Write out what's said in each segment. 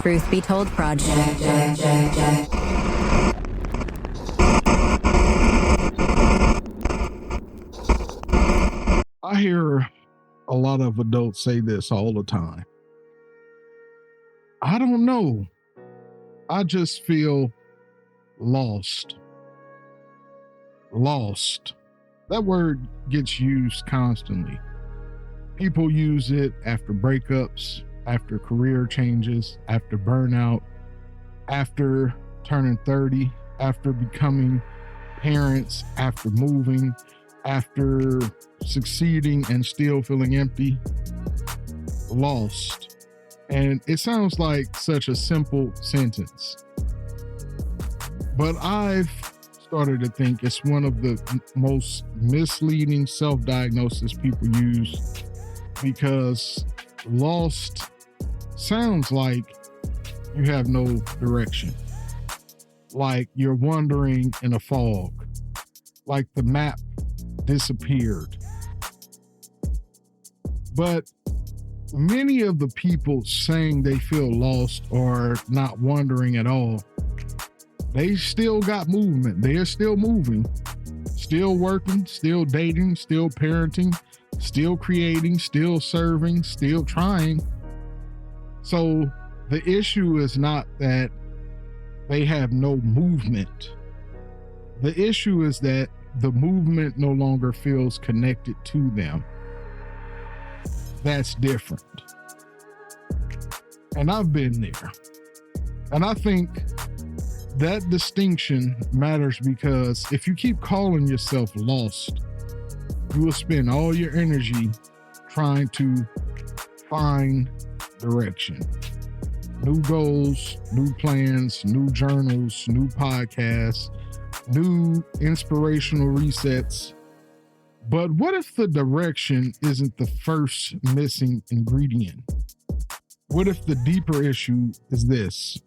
Truth Be Told Project. I hear a lot of adults say this all the time. I don't know. I just feel lost. Lost. That word gets used constantly. People use it after breakups, after career changes, after burnout, after turning 30, after becoming parents, after moving, after succeeding and still feeling empty. Lost. And it sounds like such a simple sentence. But I've started to think it's one of the most misleading self-diagnosis people use, because lost sounds like you have no direction, like you're wandering in a fog, like the map disappeared. But many of the people saying they feel lost or not wandering at all, they still got movement. They're still moving, still working, still dating, still parenting, still creating, still serving, still trying. So the issue is not that they have no movement. The issue is that the movement no longer feels connected to them. That's different. And I've been there. And I think that distinction matters, because if you keep calling yourself lost, you will spend all your energy trying to find direction. New goals, new plans, new journals, new podcasts, new inspirational resets. But what if the direction isn't the first missing ingredient? What if the deeper issue is this?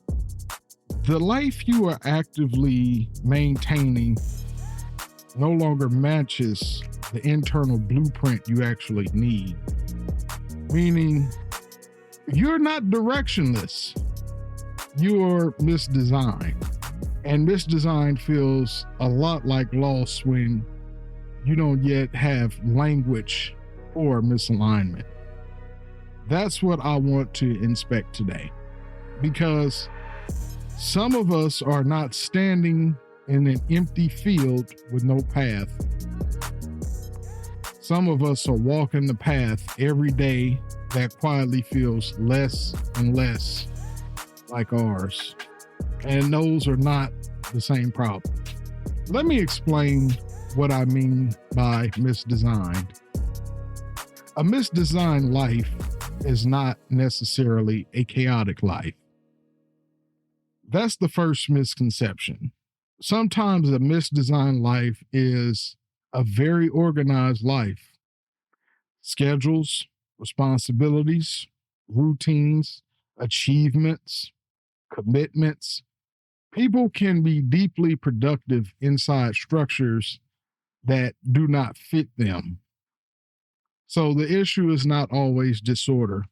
The life you are actively maintaining no longer matches the internal blueprint you actually need. Meaning, you're not directionless, you're misdesigned. And misdesigned feels a lot like loss when you don't yet have language for misalignment. That's what I want to inspect today, because some of us are not standing in an empty field with no path. Some of us are walking the path every day that quietly feels less and less like ours. And those are not the same problem. Let me explain what I mean by misdesigned. A misdesigned life is not necessarily a chaotic life. That's the first misconception. Sometimes a misdesigned life is a very organized life. Schedules, responsibilities, routines, achievements, commitments. People can be deeply productive inside structures that do not fit them. So the issue is not always disorder.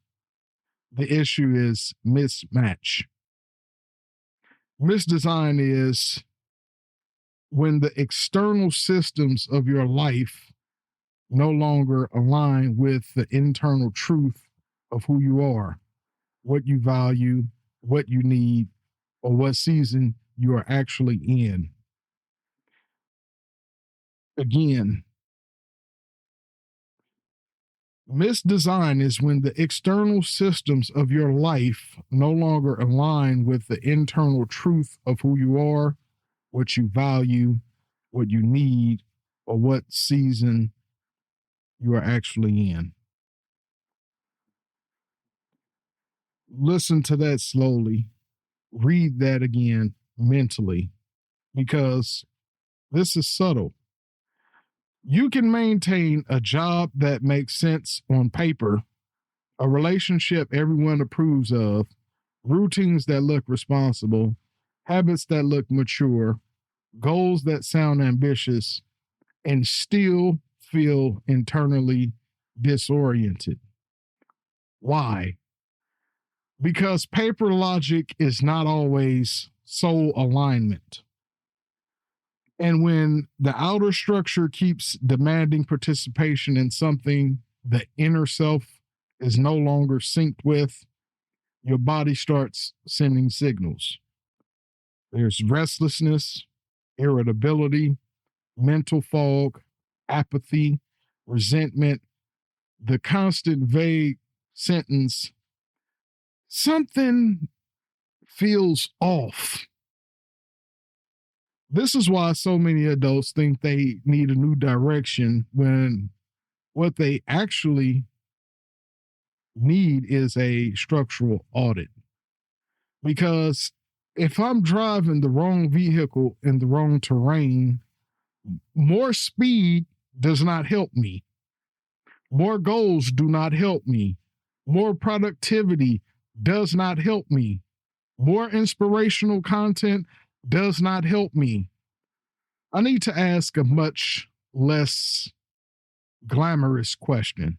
The issue is mismatch. Misdesign is when the external systems of your life no longer align with the internal truth of who you are, what you value, what you need, or what season you are actually in. Again, misdesign is when the external systems of your life no longer align with the internal truth of who you are, what you value, what you need, or what season you are actually in. Listen to that slowly. Read that again mentally, because this is subtle. You can maintain a job that makes sense on paper, a relationship everyone approves of, routines that look responsible, habits that look mature, goals that sound ambitious, and still feel internally disoriented. Why? Because paper logic is not always soul alignment. And when the outer structure keeps demanding participation in something the inner self is no longer synced with, your body starts sending signals. There's restlessness, irritability, mental fog, apathy, resentment, the constant vague sentence, something feels off. This is why so many adults think they need a new direction when what they actually need is a structural audit. Because if I'm driving the wrong vehicle in the wrong terrain, more speed does not help me. More goals do not help me. More productivity does not help me. More inspirational content does not help me. I need to ask a much less glamorous question.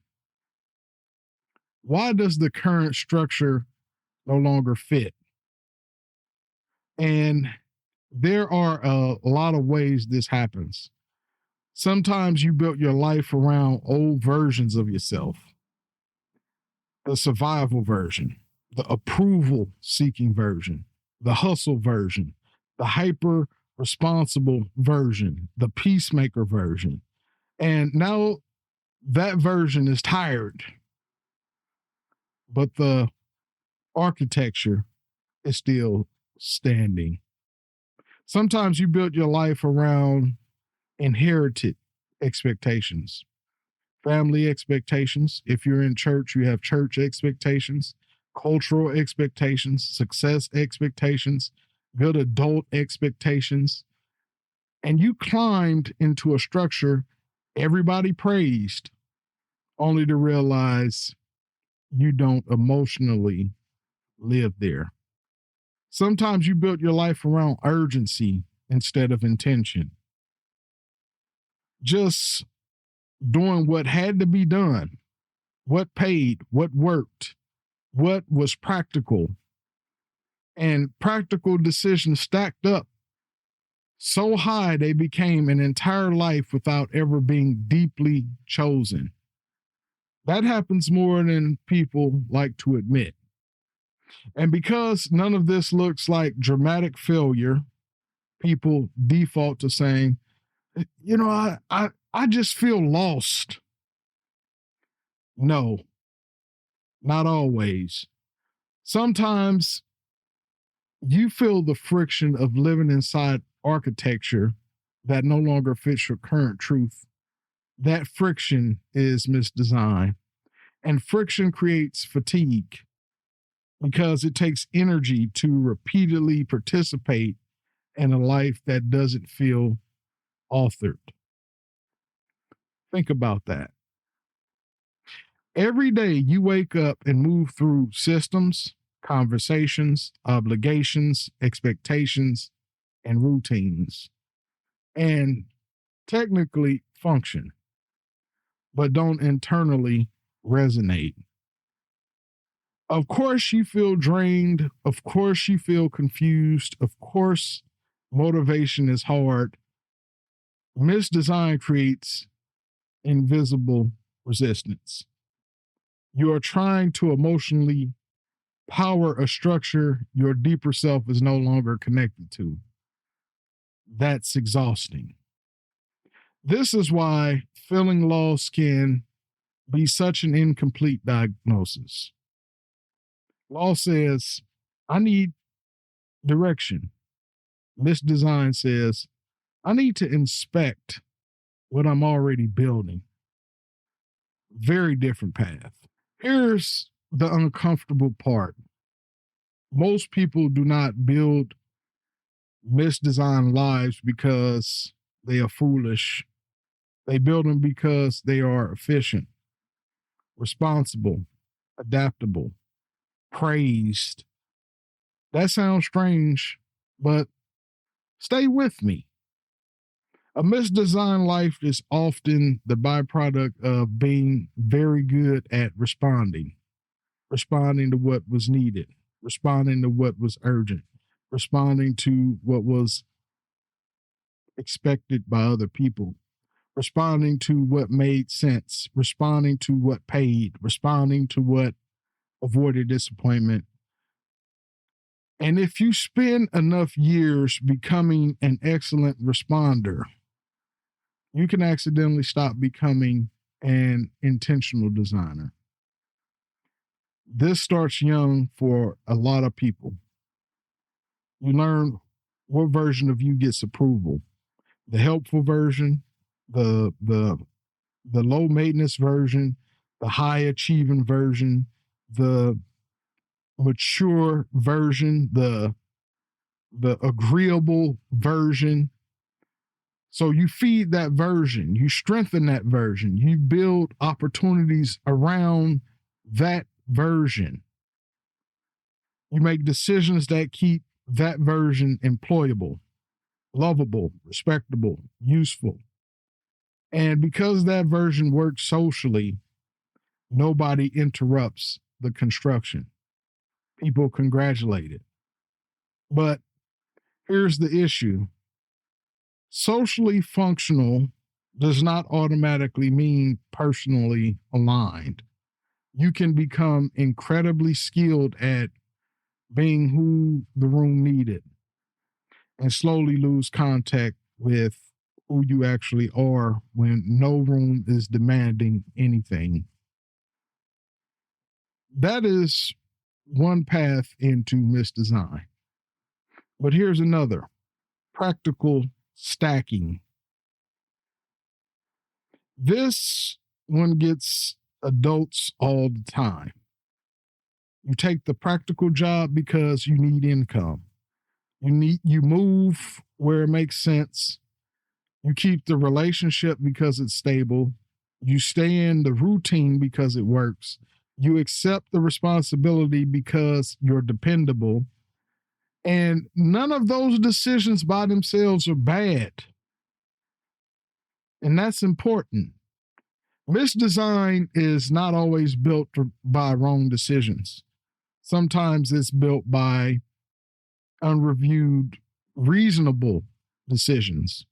Why does the current structure no longer fit? And there are a lot of ways this happens. Sometimes you built your life around old versions of yourself, the survival version, the approval seeking version, the hustle version, the hyper responsible version, the peacemaker version. And now that version is tired, but the architecture is still standing. Sometimes you built your life around inherited expectations, family expectations. If you're in church, you have church expectations, cultural expectations, success expectations, good adult expectations. And you climbed into a structure everybody praised, only to realize you don't emotionally live there. Sometimes you built your life around urgency instead of intention. Just doing what had to be done, what paid, what worked, what was practical. And practical decisions stacked up so high they became an entire life without ever being deeply chosen. That happens more than people like to admit. And because none of this looks like dramatic failure, people default to saying, I just feel lost. No, not always. Sometimes you feel the friction of living inside architecture that no longer fits your current truth. That friction is misdesigned. And friction creates fatigue because it takes energy to repeatedly participate in a life that doesn't feel authored. Think about that. Every day you wake up and move through systems, conversations, obligations, expectations, and routines, and technically function, but don't internally resonate. Of course, you feel drained. Of course, you feel confused. Of course, motivation is hard. Misdesign creates invisible resistance. You are trying to emotionally power a structure your deeper self is no longer connected to. That's exhausting. This is why feeling lost can be such an incomplete diagnosis. Law says, I need direction. Misdesign says, I need to inspect what I'm already building. Very different path. Here's the uncomfortable part. Most people do not build misdesigned lives because they are foolish. They build them because they are efficient, responsible, adaptable, praised. That sounds strange, but stay with me. A misdesigned life is often the byproduct of being very good at responding. responding to what was needed, responding to what was urgent, responding to what was expected by other people, responding to what made sense, responding to what paid, responding to what avoided disappointment. And if you spend enough years becoming an excellent responder, you can accidentally stop becoming an intentional designer. This starts young for a lot of people. You learn what version of you gets approval. The helpful version, the low maintenance version, the high achieving version, the mature version, the agreeable version. So you feed that version, you strengthen that version, you build opportunities around that version. You make decisions that keep that version employable, lovable, respectable, useful. And because that version works socially, nobody interrupts the construction. People congratulate it. But here's the issue. Socially functional does not automatically mean personally aligned. You can become incredibly skilled at being who the room needed and slowly lose contact with who you actually are when no room is demanding anything. That is one path into misdesign. But here's another: practical stacking. This one gets adults all the time. You take the practical job because you need income. You move where it makes sense. You keep the relationship because it's stable. You stay in the routine because it works. You accept the responsibility because you're dependable. And none of those decisions by themselves are bad. And that's important. Misdesign is not always built by wrong decisions. Sometimes it's built by unreviewed, reasonable decisions.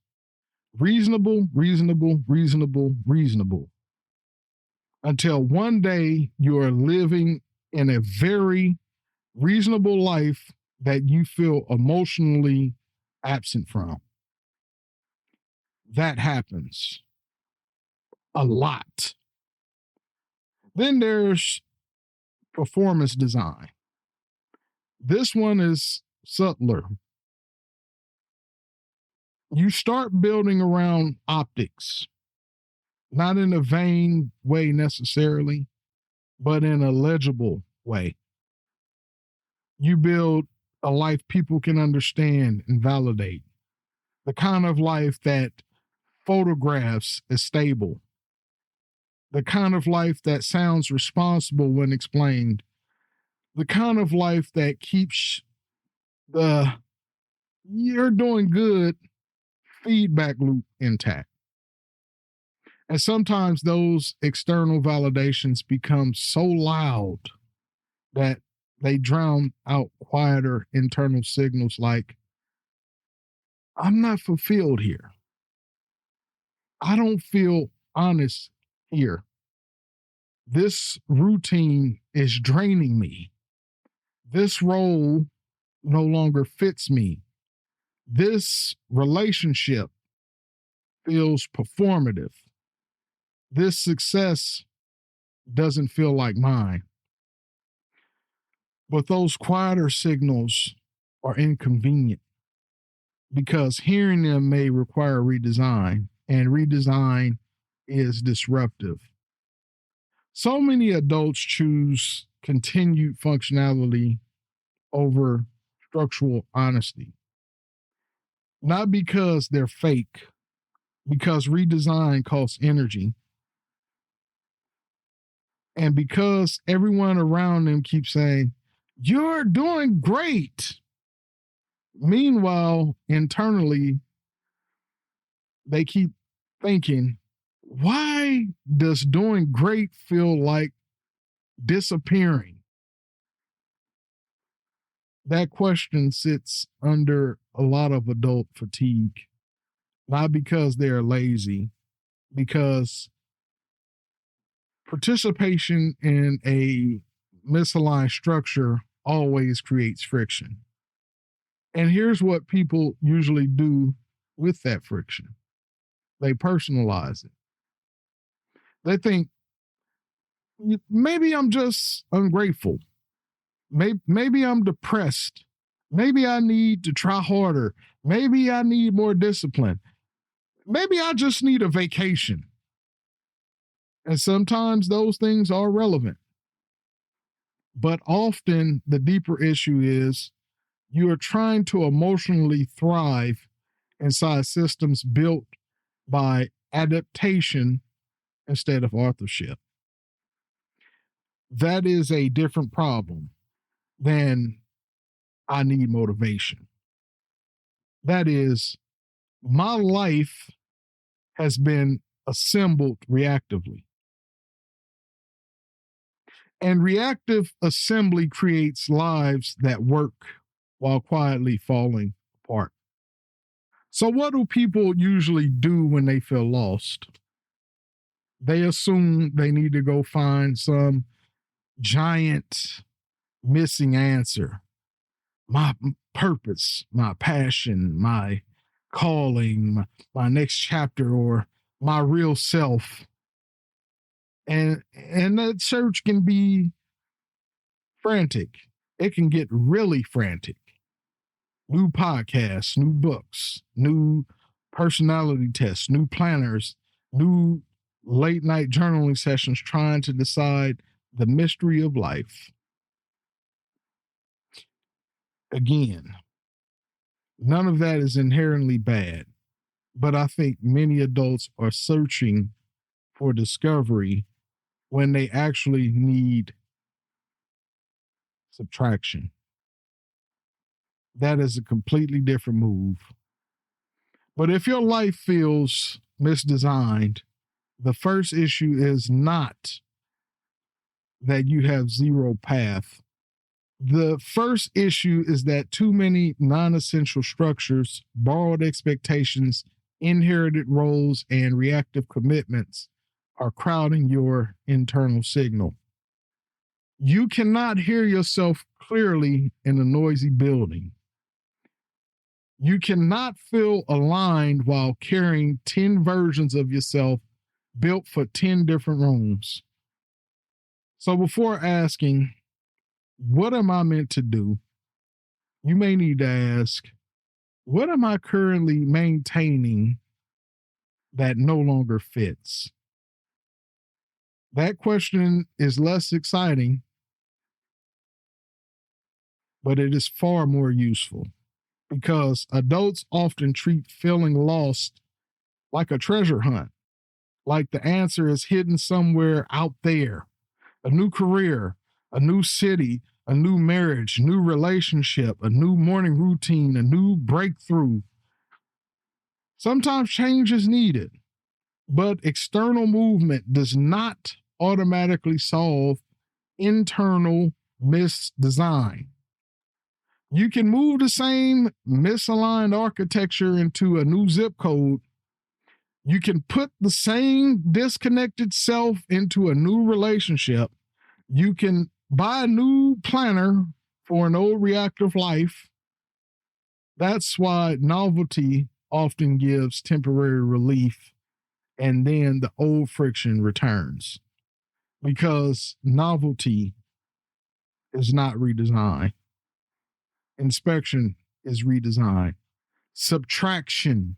Reasonable, reasonable, reasonable, reasonable. Until one day you are living in a very reasonable life that you feel emotionally absent from. That happens a lot. Then there's performance design. This one is subtler. You start building around optics, not in a vain way necessarily, but in a legible way. You build a life people can understand and validate, the kind of life that photographs as stable, the kind of life that sounds responsible when explained, the kind of life that keeps the "you're doing good" feedback loop intact. And sometimes those external validations become so loud that they drown out quieter internal signals like, "I'm not fulfilled here. I don't feel honest here. This routine is draining me. This role no longer fits me. This relationship feels performative. This success doesn't feel like mine." But those quieter signals are inconvenient because hearing them may require redesign, and redesign is disruptive. So many adults choose continued functionality over structural honesty. Not because they're fake, because redesign costs energy, and because everyone around them keeps saying, "You're doing great." Meanwhile, internally, they keep thinking, "Why does doing great feel like disappearing? That question sits under a lot of adult fatigue, not because they're lazy, because participation in a misaligned structure always creates friction. And here's what people usually do with that friction: they personalize it. They think, maybe I'm just ungrateful. Maybe I'm depressed. Maybe I need to try harder. Maybe I need more discipline. Maybe I just need a vacation. And sometimes those things are relevant. But often the deeper issue is you are trying to emotionally thrive inside systems built by adaptation instead of authorship. That is a different problem than I need motivation. That is, my life has been assembled reactively. And reactive assembly creates lives that work while quietly falling apart. So, what do people usually do when they feel lost? They assume they need to go find some giant missing answer: my purpose, my passion, my calling, my next chapter, or my real self. And that search can be frantic. It can get really frantic. New podcasts, new books, new personality tests, new planners, new late night journaling sessions trying to decide the mystery of life. Again, none of that is inherently bad, but I think many adults are searching for discovery when they actually need subtraction. That is a completely different move. But if your life feels misdesigned, the first issue is not that you have zero path. The first issue is that too many non essential structures, borrowed expectations, inherited roles, and reactive commitments are crowding your internal signal. You cannot hear yourself clearly in a noisy building. You cannot feel aligned while carrying 10 versions of yourself built for 10 different rooms. So before asking, what am I meant to do? You may need to ask, what am I currently maintaining that no longer fits? That question is less exciting, but it is far more useful, because adults often treat feeling lost like a treasure hunt, like the answer is hidden somewhere out there: a new career, a new city, a new marriage, new relationship, a new morning routine, a new breakthrough. Sometimes change is needed, but external movement does not automatically solve internal misdesign. You can move the same misaligned architecture into a new zip code. You can put the same disconnected self into a new relationship. You can buy a new planner for an old reactive life. That's why novelty often gives temporary relief, and then the old friction returns, because novelty is not redesign. Inspection is redesign. Subtraction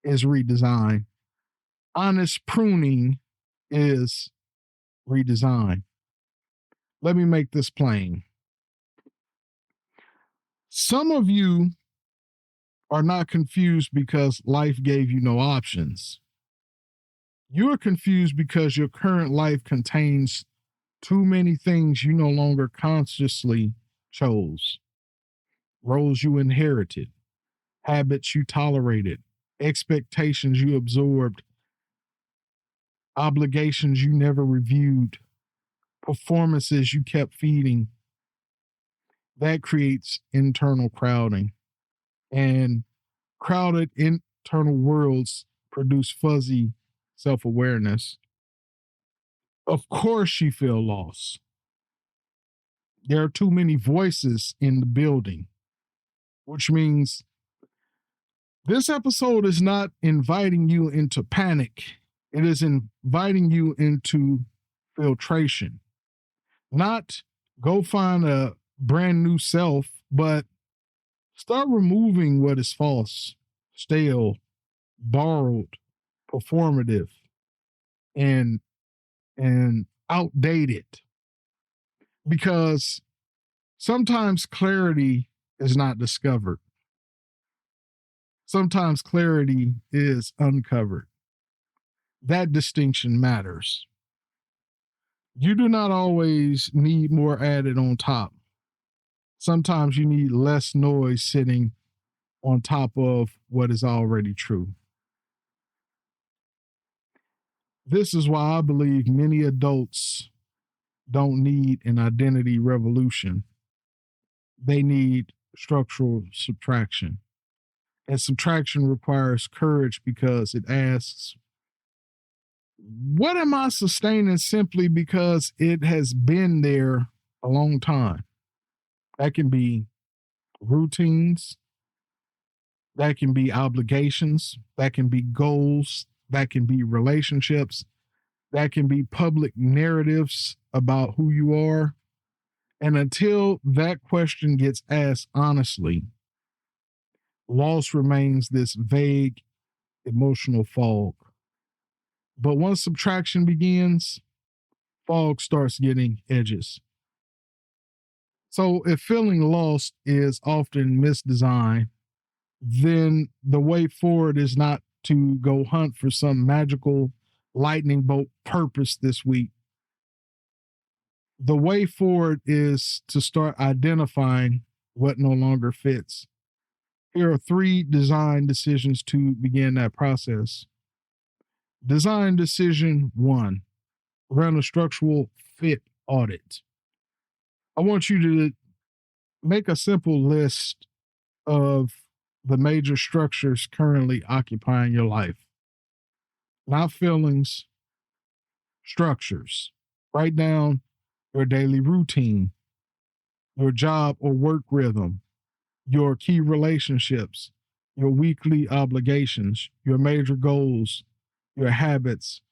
is redesign. Honest pruning is redesign. Let me make this plain. Some of you are not confused because life gave you no options. You're confused because your current life contains too many things you no longer consciously chose: roles you inherited, habits you tolerated, expectations you absorbed, obligations you never reviewed, performances you kept feeding. That creates internal crowding, and crowded internal worlds produce fuzzy self awareness. Of course, you feel lost. There are too many voices in the building, which means this episode is not inviting you into panic. It is inviting you into filtration. Not go find a brand new self, but start removing what is false, stale, borrowed, performative, and outdated. Because sometimes clarity is not discovered. Sometimes clarity is uncovered. That distinction matters. You do not always need more added on top. Sometimes you need less noise sitting on top of what is already true. This is why I believe many adults don't need an identity revolution. They need structural subtraction. And subtraction requires courage because it asks, what am I sustaining simply because it has been there a long time? That can be routines, that can be obligations, that can be goals, that can be relationships, that can be public narratives about who you are. And until that question gets asked honestly, loss remains this vague emotional fog. But once subtraction begins, fog starts getting edges. So if feeling lost is often misdesigned, then the way forward is not to go hunt for some magical lightning bolt purpose this week. The way forward is to start identifying what no longer fits. Here are 3 design decisions to begin that process. Design decision 1, run a structural fit audit. I want you to make a simple list of the major structures currently occupying your life. Not feelings, structures. Write down your daily routine, your job or work rhythm, your key relationships, your weekly obligations, your major goals, your habits,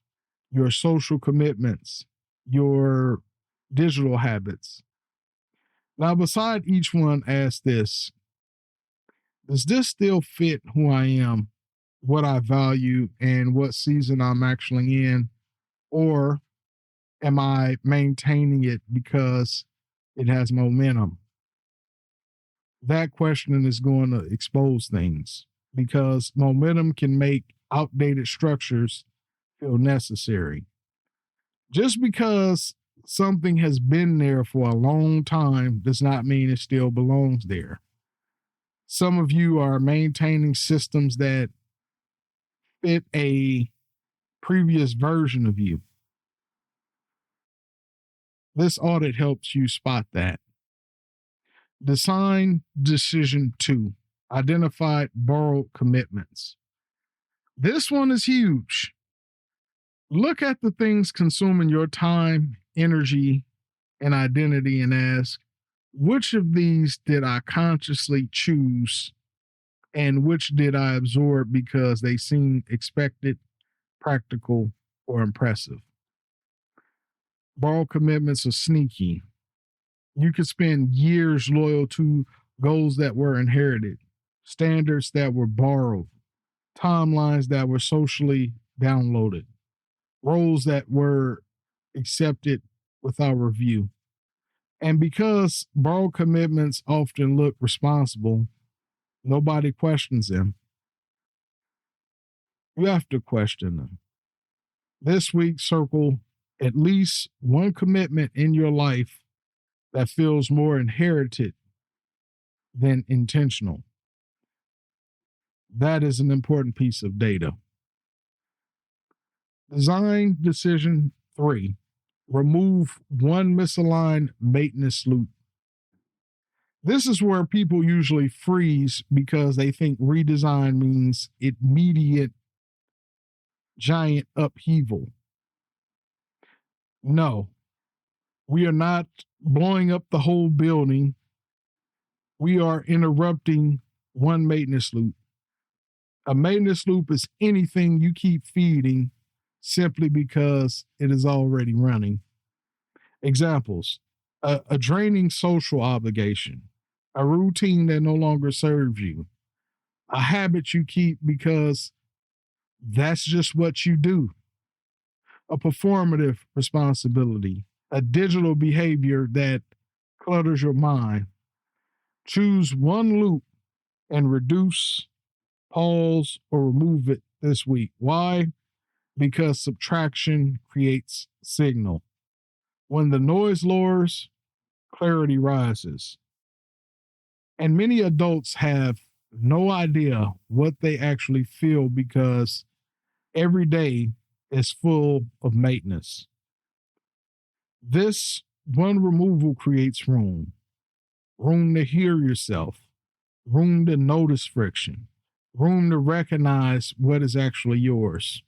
your social commitments, your digital habits. Now, beside each one, ask this: does this still fit who I am, what I value, and what season I'm actually in? Or am I maintaining it because it has momentum? That question is going to expose things because momentum can make outdated structures feel necessary. Just because something has been there for a long time does not mean it still belongs there. Some of you are maintaining systems that fit a previous version of you. This audit helps you spot that. Design decision 2, identify borrowed commitments. This one is huge. Look at the things consuming your time, energy, and identity and ask, which of these did I consciously choose and which did I absorb because they seemed expected, practical, or impressive? Borrowed commitments are sneaky. You could spend years loyal to goals that were inherited, standards that were borrowed, timelines that were socially downloaded, roles that were accepted without review. And because borrowed commitments often look responsible, nobody questions them. You have to question them. This week, circle at least one commitment in your life that feels more inherited than intentional. That is an important piece of data. Design decision 3, remove one misaligned maintenance loop. This is where people usually freeze because they think redesign means immediate giant upheaval. No, we are not blowing up the whole building. We are interrupting one maintenance loop. A maintenance loop is anything you keep feeding simply because it is already running. Examples: a draining social obligation, a routine that no longer serves you, a habit you keep because that's just what you do, a performative responsibility, a digital behavior that clutters your mind. Choose one loop and reduce, pause, or remove it this week. Why? Because subtraction creates signal. When the noise lowers, clarity rises. And many adults have no idea what they actually feel because every day is full of maintenance. This one removal creates room to hear yourself, room to notice friction, room to recognize what is actually yours.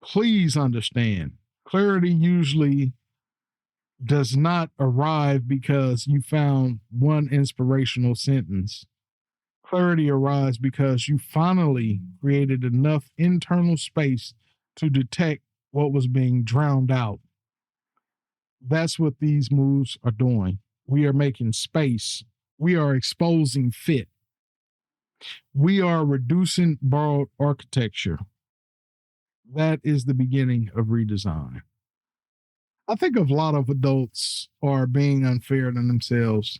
Please understand, clarity usually does not arrive because you found one inspirational sentence. Clarity arrives because you finally created enough internal space to detect what was being drowned out. That's what these moves are doing. We are making space. We are exposing fit. We are reducing borrowed architecture. That is the beginning of redesign. I think a lot of adults are being unfair to themselves.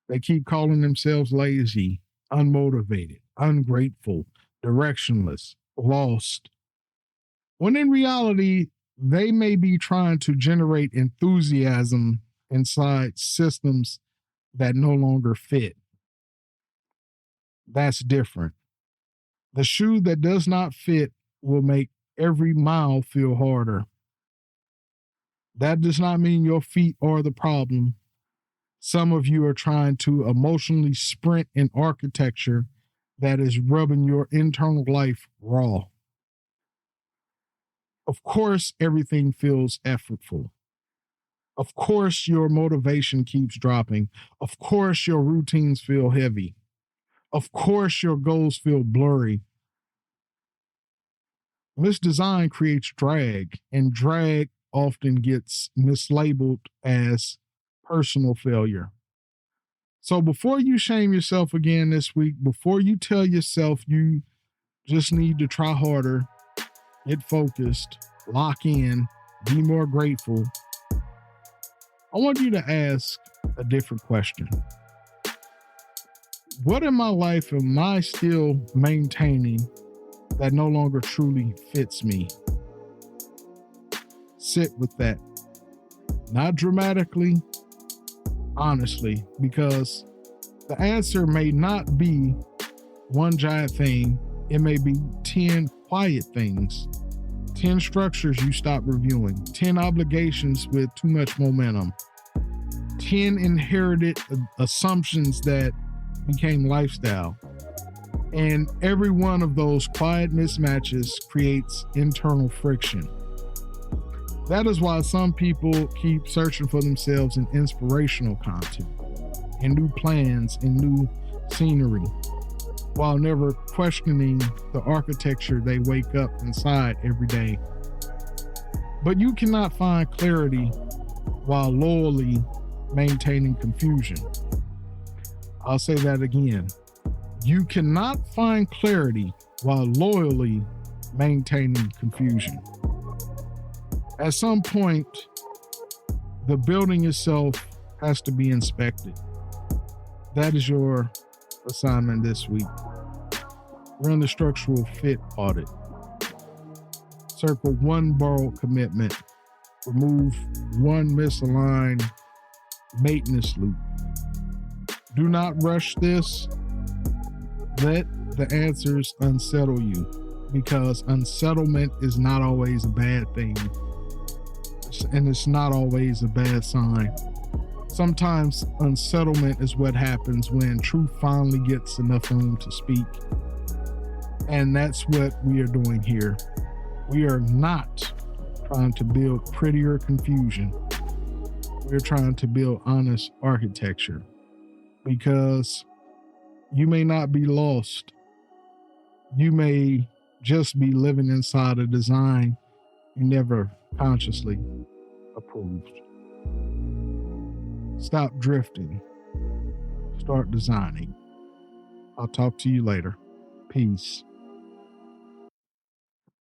They keep calling themselves lazy, unmotivated, ungrateful, directionless, lost, when in reality, they may be trying to generate enthusiasm inside systems that no longer fit. That's different. The shoe that does not fit will make every mile feel harder. That does not mean your feet are the problem. Some of you are trying to emotionally sprint in architecture that is rubbing your internal life raw. Of course, everything feels effortful. Of course, your motivation keeps dropping. Of course, your routines feel heavy. Of course, your goals feel blurry. Misdesign creates drag, and drag often gets mislabeled as personal failure. So before you shame yourself again this week, before you tell yourself you just need to try harder, get focused, lock in, be more grateful, I want you to ask a different question. What in my life am I still maintaining that no longer truly fits me? Sit with that. Not dramatically, honestly, because the answer may not be one giant thing. It may be 10 quiet things, 10 structures you stop reviewing, 10 obligations with too much momentum, 10 inherited assumptions that became lifestyle. And every one of those quiet mismatches creates internal friction. That is why some people keep searching for themselves in inspirational content, in new plans, in new scenery, while never questioning the architecture they wake up inside every day. But you cannot find clarity while loyally maintaining confusion. I'll say that again. You cannot find clarity while loyally maintaining confusion. At some point, the building itself has to be inspected. That is your assignment this week. Run the structural fit audit. Circle one borrowed commitment. Remove one misaligned maintenance loop. Do not rush this. Let the answers unsettle you, because unsettlement is not always a bad thing, and it's not always a bad sign. Sometimes unsettlement is what happens when truth finally gets enough room to speak. And that's what we are doing here. We are not trying to build prettier confusion. We're trying to build honest architecture, because you may not be lost. You may just be living inside a design you never consciously approved. Stop drifting. Start designing. I'll talk to you later. Peace.